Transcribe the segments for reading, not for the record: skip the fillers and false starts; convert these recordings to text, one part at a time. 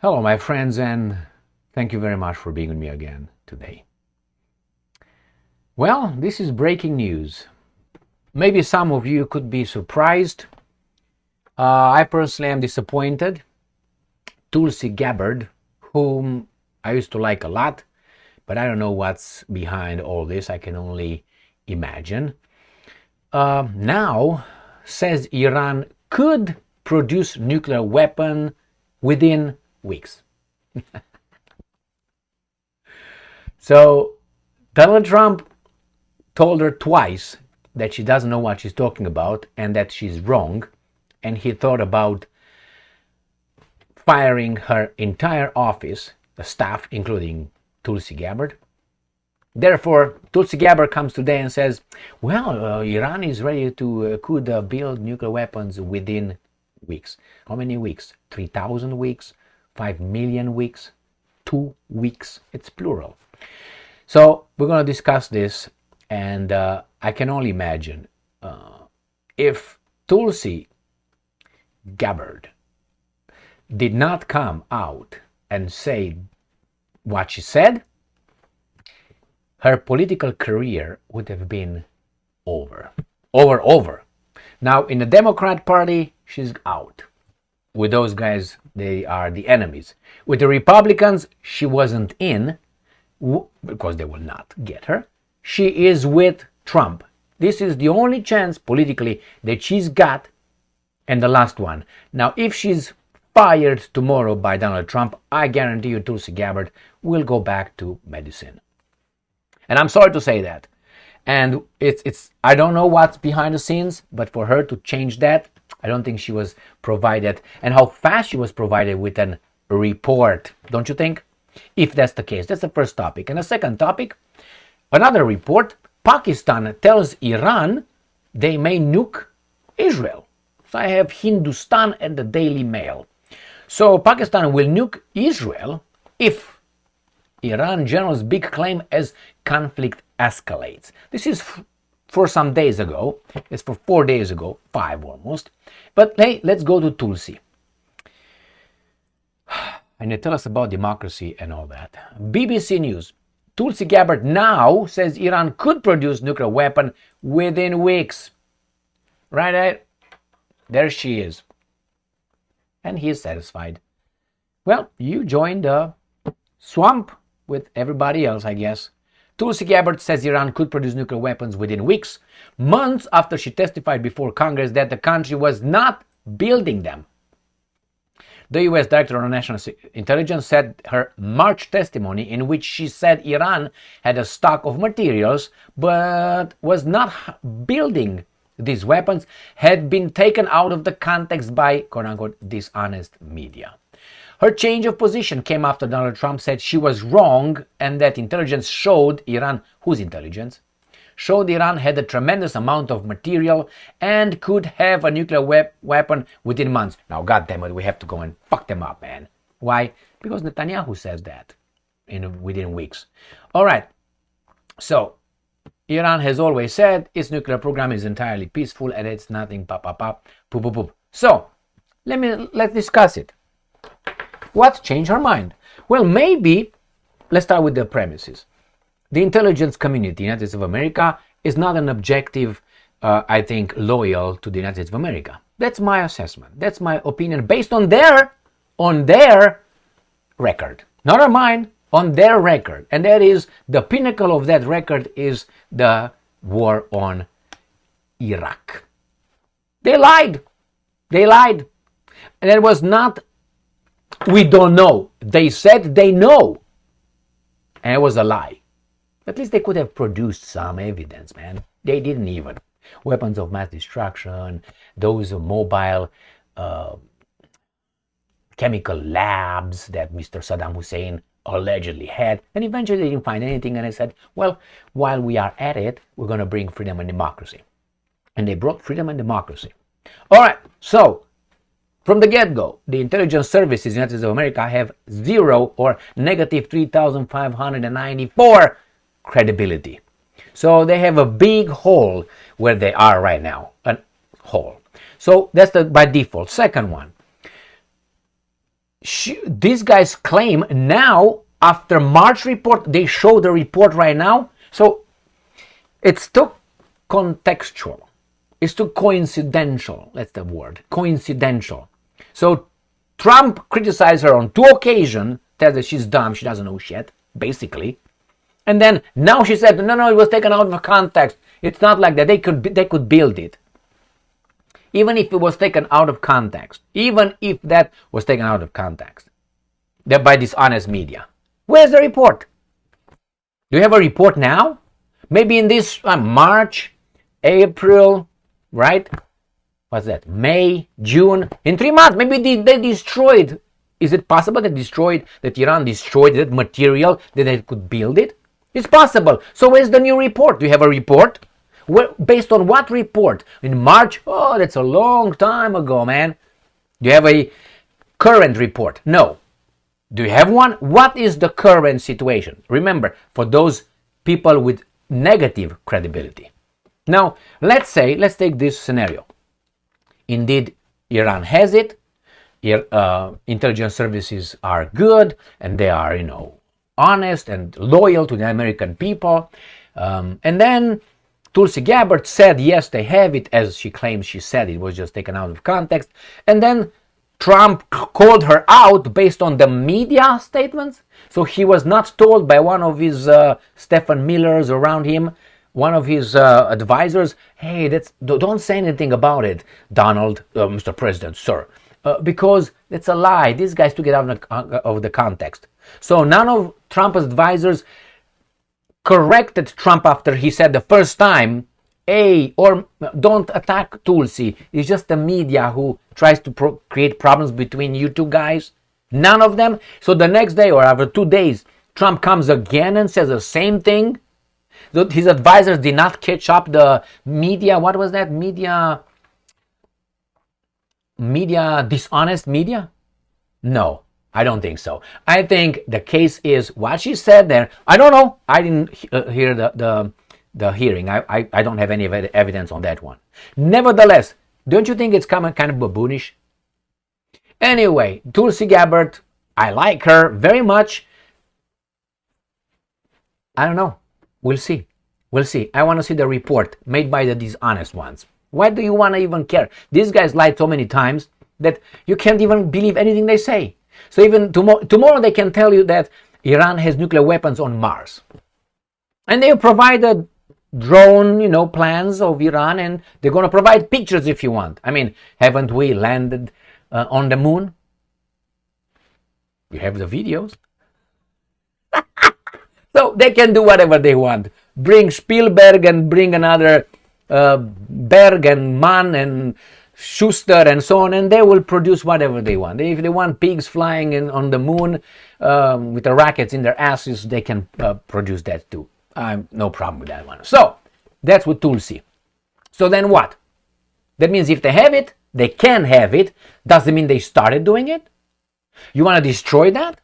Hello, my friends, and thank you very much for being with me again today. Well, this is breaking news. Maybe some of you could be surprised. I personally am disappointed. Tulsi Gabbard, whom I used to like a lot, but I don't know what's behind all this. I can only imagine. Now says Iran could produce nuclear weapon within weeks. So Donald Trump told her twice that she doesn't know what she's talking about and that she's wrong, and he thought about firing her entire office, the staff, including Tulsi Gabbard. Therefore, Tulsi Gabbard comes today and says, well, Iran is ready to could build nuclear weapons within weeks. How many weeks? 3,000 weeks? 5 million weeks? 2 weeks? It's plural. So we're going to discuss this, and I can only imagine if Tulsi Gabbard did not come out and say what she said, her political career would have been over. Now, in the Democrat Party, she's out. With those guys, they are the enemies. With the Republicans, she wasn't in, because they will not get her. She is with Trump. This is the only chance politically that she's got, and the last one. Now, if she's fired tomorrow by Donald Trump, I guarantee you Tulsi Gabbard will go back to medicine. And I'm sorry to say that. And it's I don't know what's behind the scenes, but for her to change that, I don't think she was provided, and how fast she was provided with a report, don't you think? If that's the case, that's the first topic. And the second topic, another report, Pakistan tells Iran they may nuke Israel. So I have Hindustan and the Daily Mail. So Pakistan will nuke Israel if Iran general's big claim as conflict escalates. This is for some days ago. It's for 4 days ago, 5 almost. But hey, let's go to Tulsi. And they tell us about democracy and all that. BBC News. Tulsi Gabbard now says Iran could produce nuclear weapon within weeks. Right? There she is. And he is satisfied. Well, you joined the swamp with everybody else, I guess. Tulsi Gabbard says Iran could produce nuclear weapons within weeks, months after she testified before Congress that the country was not building them. The U.S. Director of National Intelligence said her March testimony, in which she said Iran had a stock of materials but was not building these weapons, had been taken out of the context by quote-unquote dishonest media. Her change of position came after Donald Trump said she was wrong and that intelligence showed Iran, whose intelligence? Showed Iran had a tremendous amount of material and could have a nuclear weapon within months. Now, goddammit, we have to go and fuck them up, man. Why? Because Netanyahu says that within weeks. All right. So, Iran has always said its nuclear program is entirely peaceful and it's nothing poop. So, let's discuss it. What changed her mind? Well, maybe, let's start with the premises. The intelligence community, United States of America, is not an objective, I think, loyal to the United States of America. That's my assessment. That's my opinion based on their record. Not on mine, on their record. And that is, the pinnacle of that record is the war on Iraq. They lied. And it was not, we don't know. They said they know. And it was a lie. At least they could have produced some evidence, man. They didn't even. Weapons of mass destruction, those mobile chemical labs that Mr. Saddam Hussein allegedly had. And eventually they didn't find anything, and they said, well, while we are at it, we're going to bring freedom and democracy. And they brought freedom and democracy. All right, so from the get-go, the intelligence services in the United States of America have zero or negative 3,594 credibility. So they have a big hole where they are right now, a hole. So that's by default. Second one, these guys claim now, after March report, they show the report right now. So it's too contextual. It's too coincidental. That's the word. Coincidental. So Trump criticized her on 2 occasions, tells that she's dumb, she doesn't know shit, basically. And then now she said, no, it was taken out of context. It's not like that. They could build it. Even if it was taken out of context. Even if that was taken out of context. By dishonest media. Where's the report? Do you have a report now? Maybe in this March, April, right? What's that? May, June. In 3 months, maybe they destroyed. Is it possible that Iran destroyed that material, that they could build it? It's possible. So where's the new report? Do you have a report? Based on what report? In March? Oh, that's a long time ago, man. Do you have a current report? No. Do you have one? What is the current situation? Remember, for those people with negative credibility. Now, let's take this scenario. Indeed, Iran has it. Intelligence services are good, and they are, honest and loyal to the American people. And then Tulsi Gabbard said, yes, they have it, as she claims she said. It was just taken out of context. And then Trump called her out based on the media statements. So he was not told by one of his Stephen Millers around him, one of his advisors, hey, don't say anything about it, Donald, Mr. President, sir, because it's a lie. These guys took it out of the context. So none of Trump's advisors corrected Trump after he said the first time, hey, or don't attack Tulsi. It's just the media who tries to create problems between you two guys. None of them. So the next day or after 2 days, Trump comes again and says the same thing. So his advisors did not catch up the media. What was that? Media, dishonest media? No, I don't think so. I think the case is what she said there. I don't know. I didn't hear the hearing. I don't have any evidence on that one. Nevertheless, don't you think it's kind of baboonish? Anyway, Tulsi Gabbard, I like her very much. I don't know. We'll see. I want to see the report made by the dishonest ones. Why do you want to even care? These guys lied so many times that you can't even believe anything they say. So even tomorrow they can tell you that Iran has nuclear weapons on Mars. And they provided drone, plans of Iran, and they're going to provide pictures if you want. I mean, haven't we landed on the moon? You have the videos. So they can do whatever they want. Bring Spielberg and bring another Berg and Mann and Schuster and so on, and they will produce whatever they want. If they want pigs flying on the moon with the rockets in their asses, they can produce that too. No problem with that one. So that's with Tulsi. So then what? That means if they have it, they can have it. Does it mean they started doing it? You want to destroy that?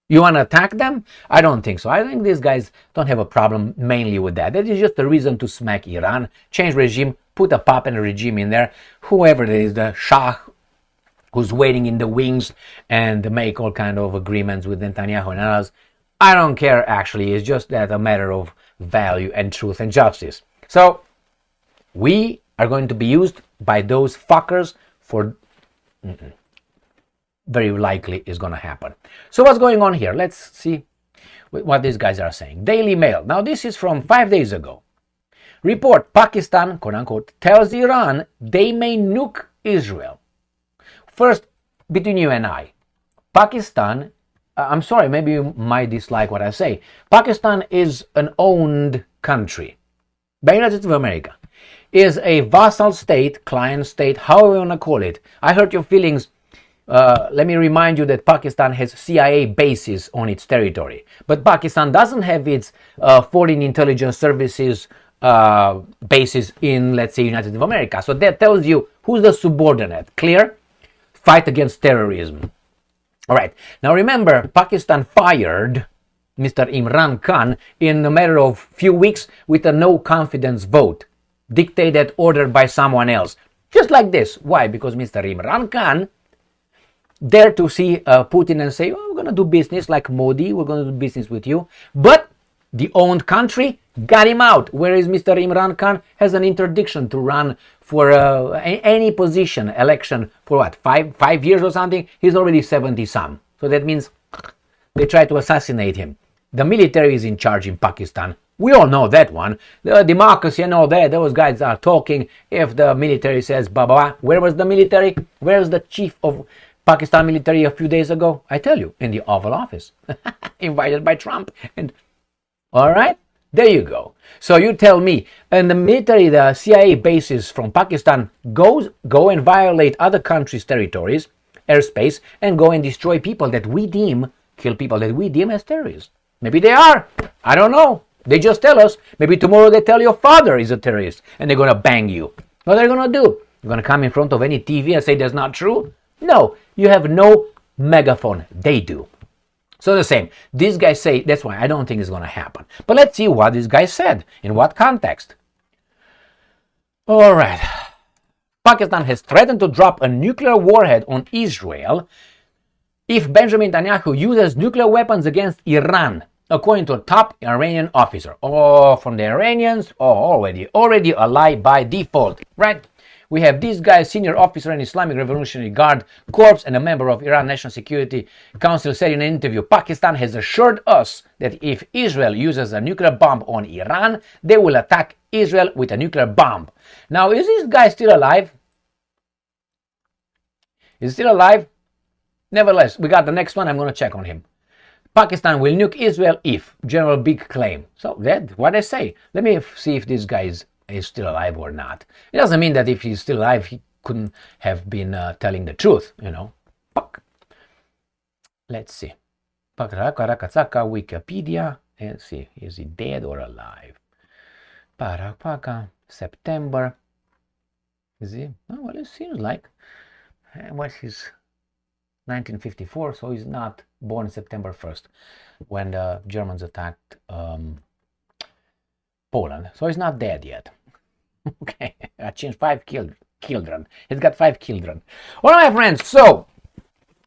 You want to attack them? I don't think so. I think these guys don't have a problem mainly with that. That is just a reason to smack Iran, change regime, put a puppet regime in there, whoever it is, the Shah who's waiting in the wings, and make all kind of agreements with Netanyahu and others. I don't care, actually. It's just that a matter of value and truth and justice. So we are going to be used by those fuckers for... very likely is going to happen. So what's going on here? Let's see what these guys are saying. Daily Mail. Now this is from 5 days ago. Report: Pakistan, quote unquote, tells Iran they may nuke Israel. First, between you and I, Pakistan, I'm sorry, maybe you might dislike what I say. Pakistan is an owned country by the United States of America. Is a vassal state, client state, however you want to call it. I hurt your feelings. Let me remind you that Pakistan has CIA bases on its territory. But Pakistan doesn't have its foreign intelligence services bases in, let's say, United States of America. So that tells you who's the subordinate. Clear? Fight against terrorism. All right. Now remember, Pakistan fired Mr. Imran Khan in a matter of few weeks with a no confidence vote, dictated, ordered by someone else. Just like this. Why? Because Mr. Imran Khan there to see Putin and say, oh, we're going to do business like Modi, we're going to do business with you. But the owned country got him out. Whereas Mr. Imran Khan has an interdiction to run for any position, election for what, five years or something? He's already 70-some. So that means they try to assassinate him. The military is in charge in Pakistan. We all know that one. The democracy and all that, those guys are talking. If the military says, blah, blah, blah. Where was the military? Where was the chief of Pakistan military a few days ago? I tell you, in the Oval Office. Invited by Trump. And all right, there you go. So you tell me, and the military, the CIA bases from Pakistan go and violate other countries' territories, airspace, and go and destroy people that we deem, kill people that we deem as terrorists. Maybe they are. I don't know. They just tell us. Maybe tomorrow they tell your father is a terrorist and they're going to bang you. What are they going to do? You're going to come in front of any TV and say that's not true? No, you have no megaphone. They do. So the same. These guys say, that's why I don't think it's going to happen. But let's see what this guy said. In what context? All right. Pakistan has threatened to drop a nuclear warhead on Israel if Benjamin Netanyahu uses nuclear weapons against Iran, according to a top Iranian officer. Oh, from the Iranians, already a lie by default, right? We have this guy, senior officer in Islamic Revolutionary Guard Corps and a member of Iran National Security Council, said in an interview, Pakistan has assured us that if Israel uses a nuclear bomb on Iran, they will attack Israel with a nuclear bomb. Now, is this guy still alive? Is he still alive? Nevertheless, we got the next one. I'm going to check on him. Pakistan will nuke Israel if. General Big claim. So that's what I say. Let me see if this guy is still alive or not. It doesn't mean that if he's still alive, he couldn't have been telling the truth, you know. Fuck. Let's see. Wikipedia. Let's see. Is he dead or alive? September. Is he? Oh, well, it seems like. What's his 1954, so he's not born September 1st when the Germans attacked Poland. So he's not dead yet. Okay, I changed 5 children. He's got 5 children. All right, my friends, so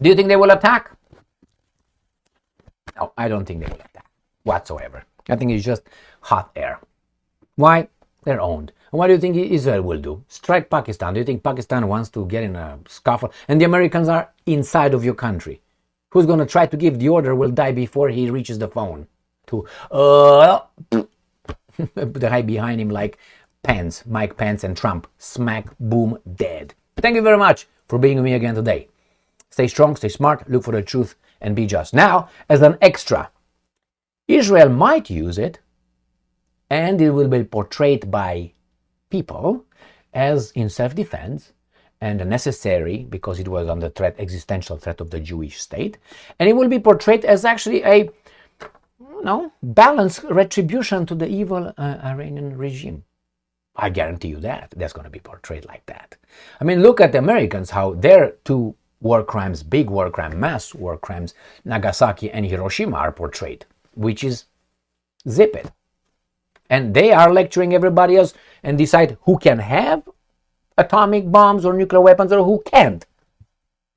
do you think they will attack? No, I don't think they will attack whatsoever. I think it's just hot air. Why? They're owned. And what do you think Israel will do? Strike Pakistan. Do you think Pakistan wants to get in a scuffle? And the Americans are inside of your country. Who's going to try to give the order will die before he reaches the phone. To the guy behind him like Pence, Mike Pence and Trump. Smack, boom, dead. Thank you very much for being with me again today. Stay strong, stay smart, look for the truth, and be just. Now, as an extra, Israel might use it, and it will be portrayed by people as in self-defense and necessary because it was under threat, existential threat of the Jewish state, and it will be portrayed as actually a balanced retribution to the evil Iranian regime. I guarantee you that's going to be portrayed like that. I mean, look at the Americans, how their 2 war crimes, big war crime, mass war crimes, Nagasaki and Hiroshima, are portrayed, which is zip it. And they are lecturing everybody else and decide who can have atomic bombs or nuclear weapons or who can't.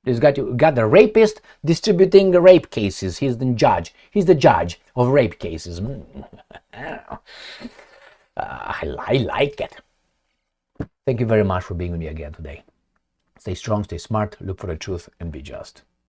You got the rapist distributing the rape cases. He's the judge. He's the judge of rape cases. I like it. Thank you very much for being with me again today. Stay strong, stay smart, look for the truth, and be just.